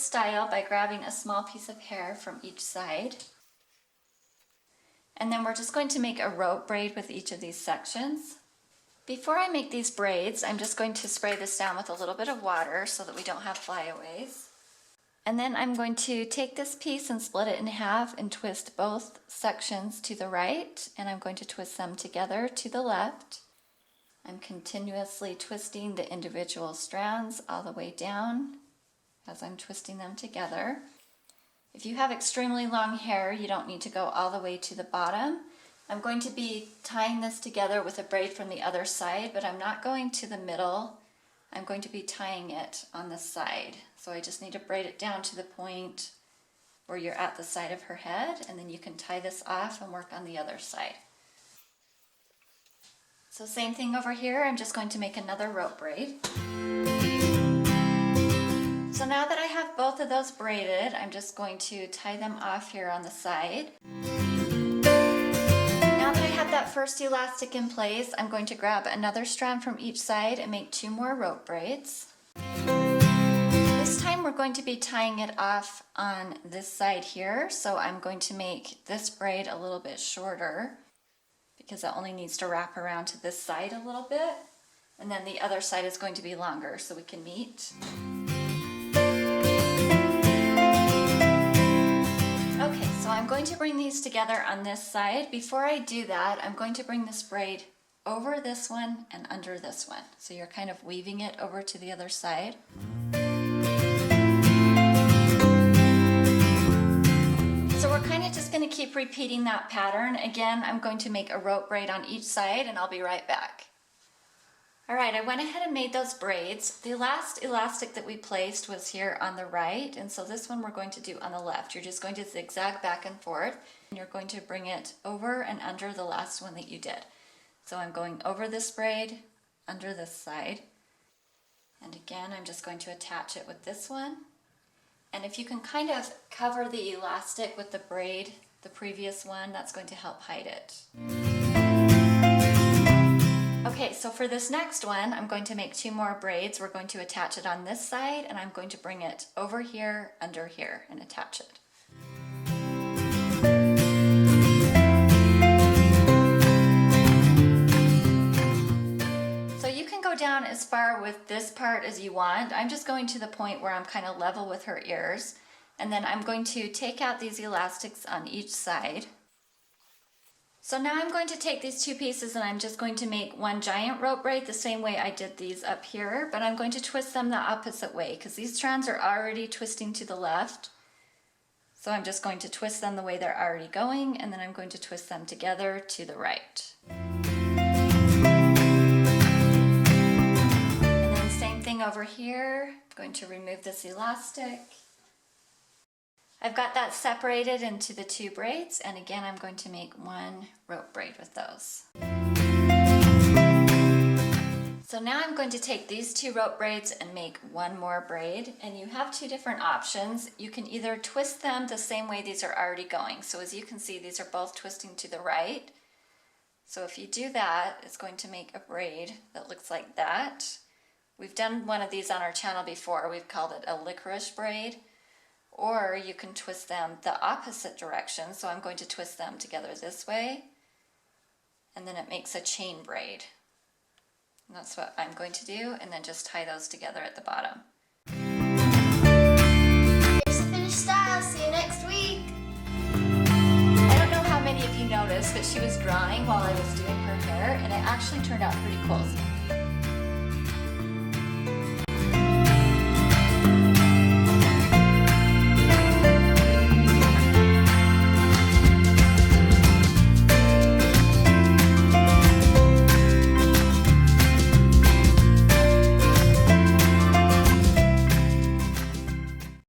style by grabbing a small piece of hair from each side. And then we're just going to make a rope braid with each of these sections. Before I make these braids, I'm just going to spray this down with a little bit of water so that we don't have flyaways. And then I'm going to take this piece and split it in half and twist both sections to the right, and I'm going to twist them together to the left. I'm continuously twisting the individual strands all the way down as I'm twisting them together. If you have extremely long hair, you don't need to go all the way to the bottom. I'm going to be tying this together with a braid from the other side, but I'm not going to the middle. I'm going to be tying it on the side. So I just need to braid it down to the point where you're at the side of her head, and then you can tie this off and work on the other side. So same thing over here, I'm just going to make another rope braid. So now that I have both of those braided, I'm just going to tie them off here on the side. Now that I have that first elastic in place, I'm going to grab another strand from each side and make 2 more rope braids. This time we're going to be tying it off on this side here, so I'm going to make this braid a little bit shorter because it only needs to wrap around to this side a little bit, and then the other side is going to be longer so we can meet. Okay, so I'm going to bring these together on this side. Before I do that, I'm going to bring this braid over this one and under this one. So you're kind of weaving it over to the other side. So we're kind of just going to keep repeating that pattern. Again, I'm going to make a rope braid on each side and I'll be right back. Alright, I went ahead and made those braids. The last elastic that we placed was here on the right, and so this one we're going to do on the left. You're just going to zigzag back and forth, and you're going to bring it over and under the last one that you did. So I'm going over this braid, under this side, and again I'm just going to attach it with this one. And if you can kind of cover the elastic with the braid, the previous one, that's going to help hide it. Okay, so for this next one, I'm going to make 2 more braids. We're going to attach it on this side, and I'm going to bring it over here, under here, and attach it. So you can go down as far with this part as you want. I'm just going to the point where I'm kind of level with her ears, and then I'm going to take out these elastics on each side. So now I'm going to take these 2 pieces and I'm just going to make one giant rope braid the same way I did these up here, but I'm going to twist them the opposite way because these strands are already twisting to the left. So I'm just going to twist them the way they're already going, and then I'm going to twist them together to the right. And then same thing over here. I'm going to remove this elastic. I've got that separated into the 2 braids, and again I'm going to make 1 rope braid with those. So now I'm going to take these 2 rope braids and make 1 more braid, and you have 2 different options. You can either twist them the same way these are already going. So as you can see, these are both twisting to the right. So if you do that, it's going to make a braid that looks like that. We've done one of these on our channel before. We've called it a licorice braid. Or you can twist them the opposite direction. So I'm going to twist them together this way, and then it makes a chain braid. And that's what I'm going to do, and then just tie those together at the bottom. Here's the finished style. See you next week. I don't know how many of you noticed, but she was drawing while I was doing her hair, and it actually turned out pretty cool.